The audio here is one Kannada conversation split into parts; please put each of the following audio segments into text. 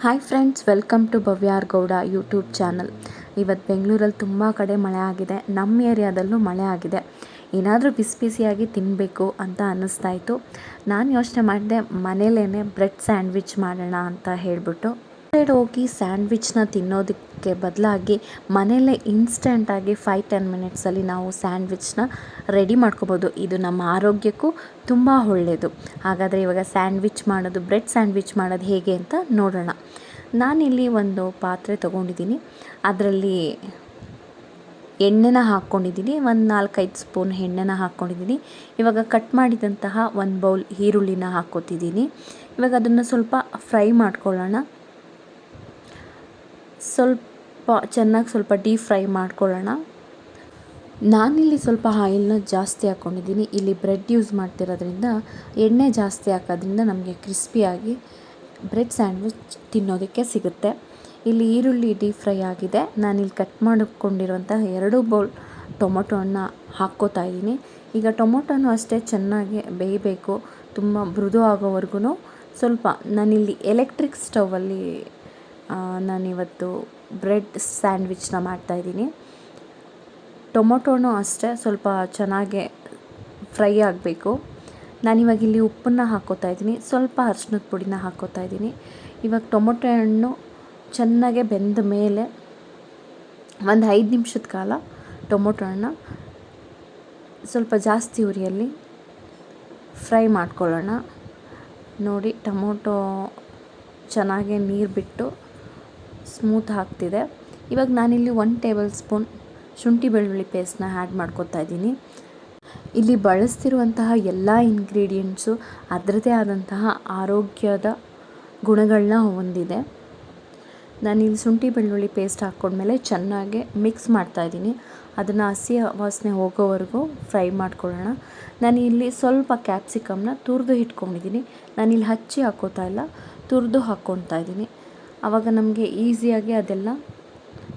Hi friends, welcome to Bhavya R Gowda YouTube channel. ಇವತ್ತು ಬೆಂಗಳೂರಲ್ಲಿ ತುಂಬ ಕಡೆ ಮಳೆ ಆಗಿದೆ. ನಮ್ಮ ಏರಿಯಾದಲ್ಲೂ ಮಳೆ ಆಗಿದೆ. ಏನಾದರೂ ಬಿಸಿ ಬಿಸಿಯಾಗಿ ತಿನ್ನಬೇಕು ಅಂತ ಅನ್ನಿಸ್ತಾಯಿತ್ತು. ನಾನು ಯೋಚನೆ ಮಾಡಿದೆ ಮನೇಲೇ ಬ್ರೆಡ್ ಸ್ಯಾಂಡ್ವಿಚ್ ಮಾಡೋಣ ಅಂತ ಹೇಳಿಬಿಟ್ಟು ಸೈಡ್ ಹೋಗಿ ಸ್ಯಾಂಡ್ವಿಚ್ನ ತಿನ್ನೋದಕ್ಕೆ ಬದಲಾಗಿ ಮನೆಯಲ್ಲೇ ಇನ್ಸ್ಟೆಂಟಾಗಿ 5-10 ಮಿನಿಟ್ಸಲ್ಲಿ ನಾವು ಸ್ಯಾಂಡ್ವಿಚ್ನ ರೆಡಿ ಮಾಡ್ಕೋಬೋದು. ಇದು ನಮ್ಮ ಆರೋಗ್ಯಕ್ಕೂ ತುಂಬ ಒಳ್ಳೆಯದು. ಹಾಗಾದರೆ ಇವಾಗ ಸ್ಯಾಂಡ್ವಿಚ್ ಮಾಡೋದು, ಬ್ರೆಡ್ ಸ್ಯಾಂಡ್ವಿಚ್ ಮಾಡೋದು ಹೇಗೆ ಅಂತ ನೋಡೋಣ. ನಾನಿಲ್ಲಿ ಒಂದು ಪಾತ್ರೆ ತೊಗೊಂಡಿದ್ದೀನಿ. ಅದರಲ್ಲಿ ಎಣ್ಣೆನ ಹಾಕ್ಕೊಂಡಿದ್ದೀನಿ. ಒಂದು 4-5 ಸ್ಪೂನ್ ಎಣ್ಣೆನ ಹಾಕ್ಕೊಂಡಿದ್ದೀನಿ. ಇವಾಗ ಕಟ್ ಮಾಡಿದಂತಹ ಒಂದು ಬೌಲ್ ಈರುಳ್ಳಿನ ಹಾಕ್ಕೊತಿದ್ದೀನಿ. ಇವಾಗ ಅದನ್ನು ಸ್ವಲ್ಪ ಫ್ರೈ ಮಾಡ್ಕೊಳ್ಳೋಣ. ಸ್ವಲ್ಪ ಡೀಪ್ ಫ್ರೈ ಮಾಡ್ಕೊಳ್ಳೋಣ. ನಾನಿಲ್ಲಿ ಸ್ವಲ್ಪ ಆಯಿಲ್ನ ಜಾಸ್ತಿ ಹಾಕ್ಕೊಂಡಿದ್ದೀನಿ. ಇಲ್ಲಿ ಬ್ರೆಡ್ ಯೂಸ್ ಮಾಡ್ತಿರೋದ್ರಿಂದ ಎಣ್ಣೆ ಜಾಸ್ತಿ ಹಾಕೋದ್ರಿಂದ ನಮಗೆ ಕ್ರಿಸ್ಪಿಯಾಗಿ ಬ್ರೆಡ್ ಸ್ಯಾಂಡ್ವಿಚ್ ತಿನ್ನೋದಕ್ಕೆ ಸಿಗುತ್ತೆ. ಇಲ್ಲಿ ಈರುಳ್ಳಿ ಡೀಪ್ ಫ್ರೈ ಆಗಿದೆ. ನಾನಿಲ್ಲಿ ಕಟ್ ಮಾಡಿಕೊಂಡಿರುವಂಥ 2 ಬೌಲ್ ಟೊಮೊಟೊ ಹಣ್ಣು ಹಾಕ್ಕೋತಾ ಇದ್ದೀನಿ. ಈಗ ಟೊಮೊಟೊನೂ ಅಷ್ಟೇ ಚೆನ್ನಾಗಿ ಬೇಯಬೇಕು. ತುಂಬ ಮೃದು ಆಗೋವರೆಗೂ ಸ್ವಲ್ಪ ನಾನಿಲ್ಲಿ ಎಲೆಕ್ಟ್ರಿಕ್ ಸ್ಟವಲ್ಲಿ ನಾನಿವತ್ತು ಬ್ರೆಡ್ ಸ್ಯಾಂಡ್ವಿಚ್ನ ಮಾಡ್ತಾಯಿದ್ದೀನಿ. ಟೊಮೊಟೊನೂ ಅಷ್ಟೇ ಸ್ವಲ್ಪ ಚೆನ್ನಾಗಿ ಫ್ರೈ ಆಗಬೇಕು. ನಾನಿವಾಗ ಇಲ್ಲಿ ಉಪ್ಪನ್ನು ಹಾಕ್ಕೋತಾ ಇದ್ದೀನಿ, ಸ್ವಲ್ಪ ಅರಿಶಿನದ ಪುಡಿನ ಹಾಕ್ಕೋತಾ ಇದ್ದೀನಿ. ಇವಾಗ ಟೊಮೊಟೊ ಹಣ್ಣು ಚೆನ್ನಾಗೆ ಬೆಂದ ಮೇಲೆ ಒಂದು 5 ನಿಮಿಷದ ಕಾಲ ಟೊಮೊಟೊ ಹಣ್ಣು ಸ್ವಲ್ಪ ಜಾಸ್ತಿ ಉರಿಯಲ್ಲಿ ಫ್ರೈ ಮಾಡ್ಕೊಳ್ಳೋಣ. ನೋಡಿ, ಟೊಮೊಟೊ ಚೆನ್ನಾಗೆ ನೀರು ಬಿಟ್ಟು ಸ್ಮೂತ್ ಆಗ್ತಿದೆ. ಇವಾಗ ನಾನಿಲ್ಲಿ 1 ಟೇಬಲ್ ಸ್ಪೂನ್ ಶುಂಠಿ ಬೆಳ್ಳುಳ್ಳಿ ಪೇಸ್ಟ್ನ ಆ್ಯಡ್ ಮಾಡ್ಕೊತಾ ಇದ್ದೀನಿ. ಇಲ್ಲಿ ಬಳಸ್ತಿರುವಂತಹ ಎಲ್ಲ ಇಂಗ್ರೀಡಿಯೆಂಟ್ಸು ಅದರದೇ ಆದಂತಹ ಆರೋಗ್ಯದ ಗುಣಗಳನ್ನ ಹೊಂದಿದೆ. ನಾನಿಲ್ಲಿ ಶುಂಠಿ ಬೆಳ್ಳುಳ್ಳಿ ಪೇಸ್ಟ್ ಹಾಕ್ಕೊಂಡ್ಮೇಲೆ ಚೆನ್ನಾಗಿ ಮಿಕ್ಸ್ ಮಾಡ್ತಾಯಿದ್ದೀನಿ. ಅದನ್ನು ಹಸಿ ವಾಸನೆ ಹೋಗೋವರೆಗೂ ಫ್ರೈ ಮಾಡ್ಕೊಳ್ಳೋಣ. ನಾನಿಲ್ಲಿ ಸ್ವಲ್ಪ ಕ್ಯಾಪ್ಸಿಕಮ್ನ ತುರಿದು ಇಟ್ಕೊಂಡಿದ್ದೀನಿ. ನಾನಿಲ್ಲಿ ಹಚ್ಚಿ ಹಾಕ್ಕೋತಾ ಇಲ್ಲ, ತುರಿದು ಹಾಕ್ಕೊತಾ ಇದ್ದೀನಿ. ಆವಾಗ ನಮಗೆ ಈಸಿಯಾಗಿ ಅದೆಲ್ಲ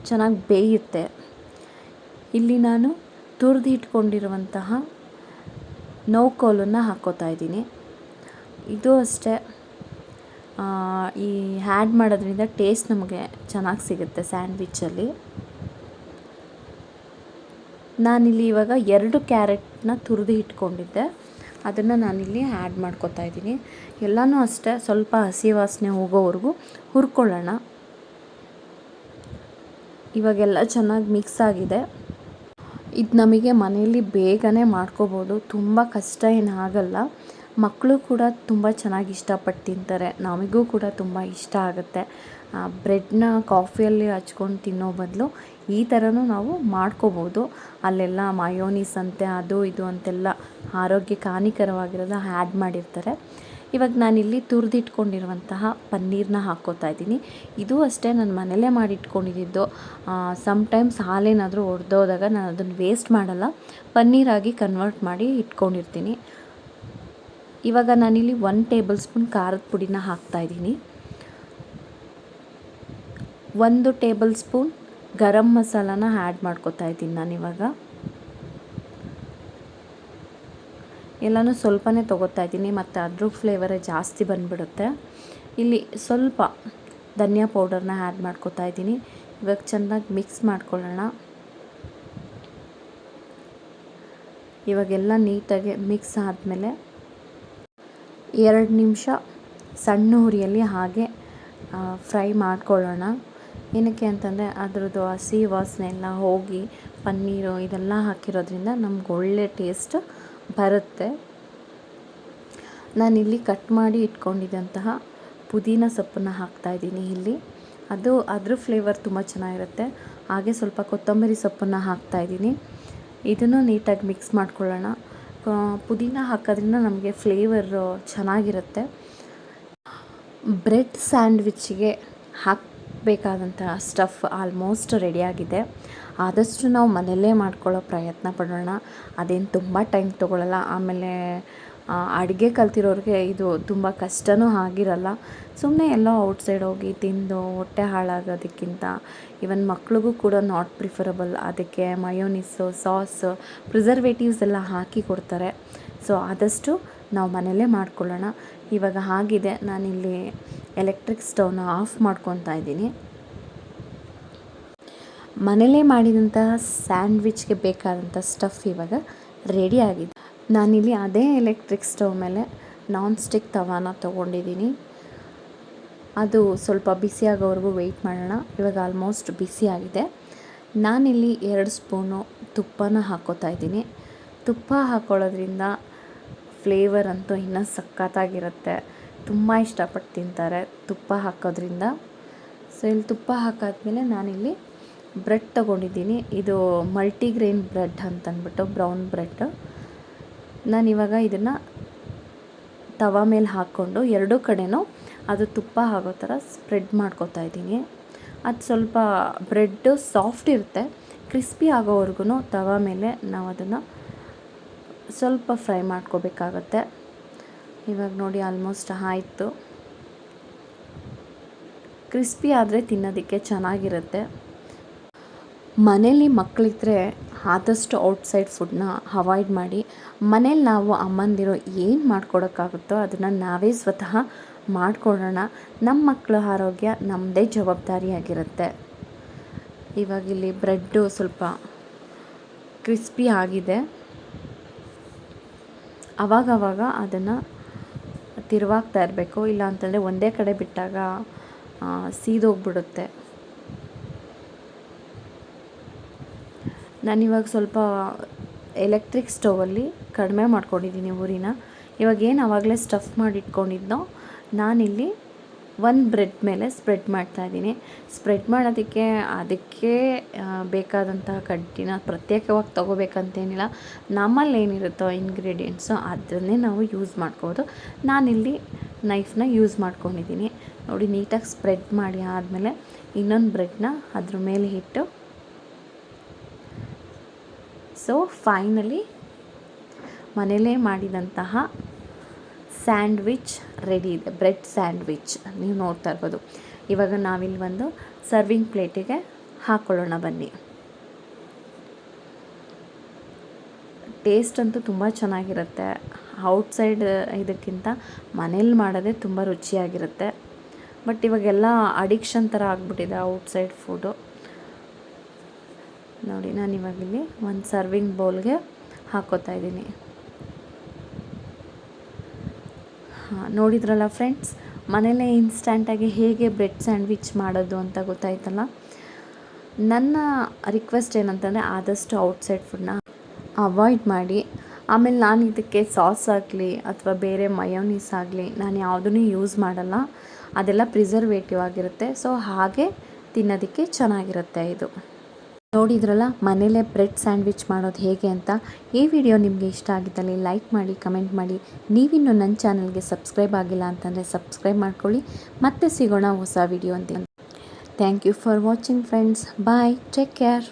ಚೆನ್ನಾಗಿ ಬೇಯುತ್ತೆ. ಇಲ್ಲಿ ನಾನು ತುರಿದು ಇಟ್ಕೊಂಡಿರುವಂತಹ ನೋಕೋಲನ್ನು ಹಾಕ್ಕೋತಾ ಇದ್ದೀನಿ. ಇದು ಅಷ್ಟೇ, ಈ ಆ್ಯಡ್ ಮಾಡೋದ್ರಿಂದ ಟೇಸ್ಟ್ ನಮಗೆ ಚೆನ್ನಾಗಿ ಸಿಗುತ್ತೆ ಸ್ಯಾಂಡ್ವಿಚ್ಚಲ್ಲಿ. ನಾನಿಲ್ಲಿ ಇವಾಗ 2 ಕ್ಯಾರೆಟ್ನ ತುರಿದು ಇಟ್ಕೊಂಡಿದ್ದೆ, ಅದನ್ನು ನಾನಿಲ್ಲಿ ಆ್ಯಡ್ ಮಾಡ್ಕೊತಾ ಇದ್ದೀನಿ. ಎಲ್ಲನೂ ಅಷ್ಟೇ ಸ್ವಲ್ಪ ಹಸಿ ವಾಸನೆ ಹೋಗೋವರೆಗೂ ಹುರ್ಕೊಳ್ಳೋಣ. ಇವಾಗೆಲ್ಲ ಚೆನ್ನಾಗಿ ಮಿಕ್ಸ್ ಆಗಿದೆ. ಇದು ನಮಗೆ ಮನೆಯಲ್ಲಿ ಬೇಗನೆ ಮಾಡ್ಕೋಬೋದು, ತುಂಬ ಕಷ್ಟ ಏನಾಗಲ್ಲ. ಮಕ್ಕಳು ಕೂಡ ತುಂಬ ಚೆನ್ನಾಗಿ ಇಷ್ಟಪಟ್ಟು ತಿಂತಾರೆ. ನಮಗೂ ಕೂಡ ತುಂಬ ಇಷ್ಟ ಆಗುತ್ತೆ. ಬ್ರೆಡ್ನ ಕಾಫಿಯಲ್ಲಿ ಹಚ್ಕೊಂಡು ತಿನ್ನೋ ಬದಲು ಈ ಥರನೂ ನಾವು ಮಾಡ್ಕೋಬೋದು. ಅಲ್ಲೆಲ್ಲ ಮಯೋನೀಸ್ ಅಂತೆ ಅದು ಇದು ಅಂತೆಲ್ಲ ಆರೋಗ್ಯಕ್ಕೆ ಹಾನಿಕರವಾಗಿರೋದು ಆ್ಯಡ್ ಮಾಡಿರ್ತಾರೆ. ಇವಾಗ ನಾನಿಲ್ಲಿ ತುರಿದಿಟ್ಕೊಂಡಿರುವಂತಹ ಪನ್ನೀರನ್ನ ಹಾಕ್ಕೋತಾ ಇದ್ದೀನಿ. ಇದು ಅಷ್ಟೇ ನಾನು ಮನೇಲೇ ಮಾಡಿಟ್ಕೊಂಡಿದ್ದು. ಸಮ್ಟೈಮ್ಸ್ ಹಾಲೇನಾದರೂ ಒಡೆದೋದಾಗ ನಾನು ಅದನ್ನು ವೇಸ್ಟ್ ಮಾಡಲ್ಲ, ಪನ್ನೀರಾಗಿ ಕನ್ವರ್ಟ್ ಮಾಡಿ ಇಟ್ಕೊಂಡಿರ್ತೀನಿ. ಇವಾಗ ನಾನಿಲ್ಲಿ 1 ಟೇಬಲ್ ಸ್ಪೂನ್ ಖಾರದ ಪುಡಿನ ಹಾಕ್ತಾಯಿದ್ದೀನಿ. 1 ಟೇಬಲ್ ಸ್ಪೂನ್ ಗರಂ ಮಸಾಲಾನ ಆ್ಯಡ್ ಮಾಡ್ಕೋತಾ ಇದ್ದೀನಿ ನಾನಿವಾಗ. ಎಲ್ಲನೂ ಸ್ವಲ್ಪನೇ ತೊಗೋತಾ ಇದ್ದೀನಿ, ಮತ್ತು ಅದ್ರ ಫ್ಲೇವರೇ ಜಾಸ್ತಿ ಬಂದುಬಿಡುತ್ತೆ. ಇಲ್ಲಿ ಸ್ವಲ್ಪ ಧನಿಯಾ ಪೌಡರ್ನ ಆ್ಯಡ್ ಮಾಡ್ಕೋತಾ ಇದ್ದೀನಿ. ಇವಾಗ ಚೆನ್ನಾಗಿ ಮಿಕ್ಸ್ ಮಾಡ್ಕೊಳ್ಳೋಣ. ಇವಾಗೆಲ್ಲ ನೀಟಾಗಿ ಮಿಕ್ಸ್ ಆದಮೇಲೆ 2 ನಿಮಿಷ ಸಣ್ಣ ಉರಿಯಲ್ಲಿ ಹಾಗೆ ಫ್ರೈ ಮಾಡ್ಕೊಳ್ಳೋಣ. ಏನಕ್ಕೆ ಅಂತಂದರೆ ಅದರದ್ದು ಹಸಿ ವಾಸನೆ ಎಲ್ಲ ಹೋಗಿ ಪನ್ನೀರು ಇದೆಲ್ಲ ಹಾಕಿರೋದ್ರಿಂದ ನಮ್ಗೆ ಒಳ್ಳೆ ಟೇಸ್ಟ್ ಬರುತ್ತೆ. ನಾನಿಲ್ಲಿ ಕಟ್ ಮಾಡಿ ಇಟ್ಕೊಂಡಿದ್ದಂತಹ ಪುದೀನ ಸೊಪ್ಪನ್ನು ಹಾಕ್ತಾಯಿದ್ದೀನಿ ಇಲ್ಲಿ. ಅದ್ರ ಫ್ಲೇವರ್ ತುಂಬ ಚೆನ್ನಾಗಿರುತ್ತೆ. ಹಾಗೆ ಸ್ವಲ್ಪ ಕೊತ್ತಂಬರಿ ಸೊಪ್ಪನ್ನು ಹಾಕ್ತಾಯಿದ್ದೀನಿ. ಇದನ್ನು ನೀಟಾಗಿ ಮಿಕ್ಸ್ ಮಾಡ್ಕೊಳ್ಳೋಣ. ಪುದೀನ ಹಾಕೋದ್ರಿಂದ ನಮಗೆ ಫ್ಲೇವರು ಚೆನ್ನಾಗಿರುತ್ತೆ. ಬ್ರೆಡ್ ಸ್ಯಾಂಡ್ವಿಚ್ಗೆ ಹಾಕಬೇಕಾದಂತಹ ಸ್ಟಫ್ ಆಲ್ಮೋಸ್ಟ್ ರೆಡಿಯಾಗಿದೆ. ಆದಷ್ಟು ನಾವು ಮನೆಯಲ್ಲೇ ಮಾಡ್ಕೊಳ್ಳೋ ಪ್ರಯತ್ನ ಪಡೋಣ. ಅದೇನು ತುಂಬ ಟೈಮ್ ತೊಗೊಳ್ಳಲ್ಲ. ಆಮೇಲೆ ಅಡುಗೆ ಕಲ್ತಿರೋರಿಗೆ ಇದು ತುಂಬ ಕಷ್ಟವೂ ಆಗಿರಲ್ಲ. ಸುಮ್ಮನೆ ಎಲ್ಲೋ ಔಟ್ಸೈಡ್ ಹೋಗಿ ತಿಂದು ಹೊಟ್ಟೆ ಹಾಳಾಗೋದಕ್ಕಿಂತ ಈವನ್ ಮಕ್ಳಿಗೂ ಕೂಡ ನಾಟ್ ಪ್ರಿಫರಬಲ್. ಅದಕ್ಕೆ ಮಯೋನೀಸು, ಸಾಸು, ಪ್ರಿಸರ್ವೇಟಿವ್ಸ್ ಎಲ್ಲ ಹಾಕಿ ಕೊಡ್ತಾರೆ. ಸೊ ಆದಷ್ಟು ನಾವು ಮನೆಯಲ್ಲೇ ಮಾಡ್ಕೊಳ್ಳೋಣ. ಇವಾಗ ಆಗಿದೆ, ನಾನಿಲ್ಲಿ ಎಲೆಕ್ಟ್ರಿಕ್ ಸ್ಟವ್ನ ಆಫ್ ಮಾಡ್ಕೊತಾ ಇದ್ದೀನಿ. ಮನೆಯಲ್ಲೇ ಮಾಡಿದಂತಹ ಸ್ಯಾಂಡ್ವಿಚ್ಗೆ ಬೇಕಾದಂಥ ಸ್ಟಫ್ ಇವಾಗ ರೆಡಿ ಆಗಿದೆ. ನಾನಿಲ್ಲಿ ಅದೇ ಎಲೆಕ್ಟ್ರಿಕ್ ಸ್ಟವ್ ಮೇಲೆ ನಾನ್ ಸ್ಟಿಕ್ ತವಾನ ತೊಗೊಂಡಿದ್ದೀನಿ. ಅದು ಸ್ವಲ್ಪ ಬಿಸಿ ಆಗೋವರೆಗೂ ವೆಯ್ಟ್ ಮಾಡೋಣ. ಇವಾಗ ಆಲ್ಮೋಸ್ಟ್ ಬಿಸಿ ಆಗಿದೆ. ನಾನಿಲ್ಲಿ 2 ಸ್ಪೂನು ತುಪ್ಪನ ಹಾಕ್ಕೋತಾ ಇದ್ದೀನಿ. ತುಪ್ಪ ಹಾಕ್ಕೊಳ್ಳೋದ್ರಿಂದ ಫ್ಲೇವರ್ ಅಂತೂ ಇನ್ನೂ ಸಖತ್ತಾಗಿರುತ್ತೆ. ತುಂಬ ಇಷ್ಟಪಟ್ಟು ತಿಂತಾರೆ ತುಪ್ಪ ಹಾಕೋದ್ರಿಂದ. ಸೊ ಇಲ್ಲಿ ತುಪ್ಪ ಹಾಕಾದ್ಮೇಲೆ ನಾನಿಲ್ಲಿ ಬ್ರೆಡ್ ತೊಗೊಂಡಿದ್ದೀನಿ. ಇದು ಮಲ್ಟಿಗ್ರೇನ್ ಬ್ರೆಡ್ ಅಂತಂದ್ಬಿಟ್ಟು ಬ್ರೌನ್ ಬ್ರೆಡ್. ನಾನಿವಾಗ ಇದನ್ನು ತವಾ ಮೇಲೆ ಹಾಕ್ಕೊಂಡು ಎರಡೂ ಕಡೆನೂ ಅದು ತುಪ್ಪ ಆಗೋ ಥರ ಸ್ಪ್ರೆಡ್ ಮಾಡ್ಕೊತಾ ಇದ್ದೀನಿ. ಅದು ಸ್ವಲ್ಪ ಬ್ರೆಡ್ಡು ಸಾಫ್ಟ್ ಇರುತ್ತೆ, ಕ್ರಿಸ್ಪಿ ಆಗೋವರೆಗೂ ತವಾ ಮೇಲೆ ನಾವು ಅದನ್ನು ಸ್ವಲ್ಪ ಫ್ರೈ ಮಾಡ್ಕೋಬೇಕಾಗತ್ತೆ. ಇವಾಗ ನೋಡಿ ಆಲ್ಮೋಸ್ಟ್ ಆಯಿತು. ಕ್ರಿಸ್ಪಿ ಆದರೆ ತಿನ್ನೋದಕ್ಕೆ ಚೆನ್ನಾಗಿರುತ್ತೆ. ಮನೇಲಿ ಮಕ್ಕಳಿದ್ರೆ ಆದಷ್ಟು ಔಟ್ಸೈಡ್ ಫುಡ್ನ ಅವಾಯ್ಡ್ ಮಾಡಿ, ಮನೇಲಿ ನಾವು ಅಮ್ಮಂದಿರು ಏನು ಮಾಡ್ಕೊಡೋಕ್ಕಾಗುತ್ತೋ ಅದನ್ನು ನಾವೇ ಸ್ವತಃ ಮಾಡಿಕೊಡೋಣ. ನಮ್ಮ ಮಕ್ಕಳ ಆರೋಗ್ಯ ನಮ್ಮದೇ ಜವಾಬ್ದಾರಿಯಾಗಿರುತ್ತೆ. ಇವಾಗ ಇಲ್ಲಿ ಬ್ರೆಡ್ಡು ಸ್ವಲ್ಪ ಕ್ರಿಸ್ಪಿ ಆಗಿದೆ. ಆವಾಗವಾಗ ಅದನ್ನು ತಿರುವಾಗ್ತಾ ಇರಬೇಕು, ಇಲ್ಲ ಅಂತಂದರೆ ಒಂದೇ ಕಡೆ ಬಿಟ್ಟಾಗ ಸೀದೋಗ್ಬಿಡುತ್ತೆ. ನಾನಿವಾಗ ಸ್ವಲ್ಪ ಎಲೆಕ್ಟ್ರಿಕ್ ಸ್ಟವಲ್ಲಿ ಕಡಿಮೆ ಮಾಡ್ಕೊಂಡಿದ್ದೀನಿ ಉರಿನ. ಇವಾಗೇನು ಆವಾಗಲೇ ಸ್ಟಫ್ ಮಾಡಿ ಇಟ್ಕೊಂಡಿದ್ನೋ ನಾನಿಲ್ಲಿ ಒಂದು ಬ್ರೆಡ್ ಮೇಲೆ ಸ್ಪ್ರೆಡ್ ಮಾಡ್ತಾಯಿದ್ದೀನಿ. ಸ್ಪ್ರೆಡ್ ಮಾಡೋದಕ್ಕೆ ಅದಕ್ಕೆ ಬೇಕಾದಂತಹ ಕಡ್ಡಿನ ಪ್ರತ್ಯೇಕವಾಗಿ ತೊಗೋಬೇಕಂತೇನಿಲ್ಲ. ನಮ್ಮಲ್ಲಿ ಏನಿರುತ್ತೋ ಇಂಗ್ರೀಡಿಯೆಂಟ್ಸು ಅದನ್ನೇ ನಾವು ಯೂಸ್ ಮಾಡ್ಕೋಬೋದು. ನಾನಿಲ್ಲಿ ನೈಫ್ನ ಯೂಸ್ ಮಾಡ್ಕೊಂಡಿದ್ದೀನಿ. ನೋಡಿ, ನೀಟಾಗಿ ಸ್ಪ್ರೆಡ್ ಮಾಡಿ ಆದಮೇಲೆ ಇನ್ನೊಂದು ಬ್ರೆಡ್ನ ಅದ್ರ ಮೇಲೆ ಇಟ್ಟು, ಸೊ ಫೈನಲಿ ಮನೆಯಲ್ಲೇ ಮಾಡಿದಂತಹ ಸ್ಯಾಂಡ್ವಿಚ್ ರೆಡಿ ಇದೆ. ಬ್ರೆಡ್ ಸ್ಯಾಂಡ್ವಿಚ್ ನೀವು ನೋಡ್ತಾ ಇರ್ಬೋದು. ಇವಾಗ ನಾವಿಲ್ಲಿ ಒಂದು ಸರ್ವಿಂಗ್ ಪ್ಲೇಟಿಗೆ ಹಾಕ್ಕೊಳ್ಳೋಣ ಬನ್ನಿ. ಟೇಸ್ಟ್ ಅಂತೂ ತುಂಬ ಚೆನ್ನಾಗಿರುತ್ತೆ. ಔಟ್ಸೈಡ್ ಇದಕ್ಕಿಂತ ಮನೇಲಿ ಮಾಡೋದೇ ತುಂಬ ರುಚಿಯಾಗಿರುತ್ತೆ. ಬಟ್ ಇವಾಗೆಲ್ಲ ಅಡಿಕ್ಷನ್ ಥರ ಆಗಿಬಿಟ್ಟಿದೆ ಔಟ್ಸೈಡ್ ಫುಡ್ಡು. ನೋಡಿ, ನಾನು ಇವಾಗಿಲ್ಲಿ ಒಂದು ಸರ್ವಿಂಗ್ ಬೌಲ್ಗೆ ಹಾಕ್ಕೋತಾ ಇದ್ದೀನಿ. ನೋಡಿದ್ರಲ್ಲ ಫ್ರೆಂಡ್ಸ್, ಮನೇಲೇ ಇನ್ಸ್ಟಂಟಾಗಿ ಹೇಗೆ ಬ್ರೆಡ್ ಸ್ಯಾಂಡ್ವಿಚ್ ಮಾಡೋದು ಅಂತ ಗೊತ್ತಾಯ್ತಲ್ಲ. ನನ್ನ ರಿಕ್ವೆಸ್ಟ್ ಏನಂತಂದರೆ ಆದಷ್ಟು ಔಟ್ಸೈಡ್ ಫುಡ್ನ ಅವಾಯ್ಡ್ ಮಾಡಿ. ಆಮೇಲೆ ನಾನು ಇದಕ್ಕೆ ಸಾಸ್ ಆಗಲಿ ಅಥವಾ ಬೇರೆ ಮಯೋನೀಸ್ ಆಗಲಿ ನಾನು ಯಾವುದೂ ಯೂಸ್ ಮಾಡಲ್ಲ. ಅದೆಲ್ಲ ಪ್ರಿಸರ್ವೇಟಿವ್ ಆಗಿರುತ್ತೆ. ಸೊ ಹಾಗೆ ತಿನ್ನೋದಕ್ಕೆ ಚೆನ್ನಾಗಿರುತ್ತೆ ಇದು. ನೋಡಿದ್ರಲ್ಲ ಮನೇಲೇ ಬ್ರೆಡ್ ಸ್ಯಾಂಡ್ವಿಚ್ ಮಾಡೋದು ಹೇಗೆ ಅಂತ. ಈ ವಿಡಿಯೋ ನಿಮಗೆ ಇಷ್ಟ ಆಗಿದ್ದಲ್ಲಿ ಲೈಕ್ ಮಾಡಿ, ಕಮೆಂಟ್ ಮಾಡಿ. ನೀವಿನ್ನೂ ನನ್ನ ಚಾನಲ್ಗೆ ಸಬ್ಸ್ಕ್ರೈಬ್ ಆಗಿಲ್ಲ ಅಂತಂದರೆ ಸಬ್ಸ್ಕ್ರೈಬ್ ಮಾಡ್ಕೊಳ್ಳಿ. ಮತ್ತೆ ಸಿಗೋಣ ಹೊಸ ವಿಡಿಯೋ ಅಂತ. Thank you for watching friends. Bye, take care.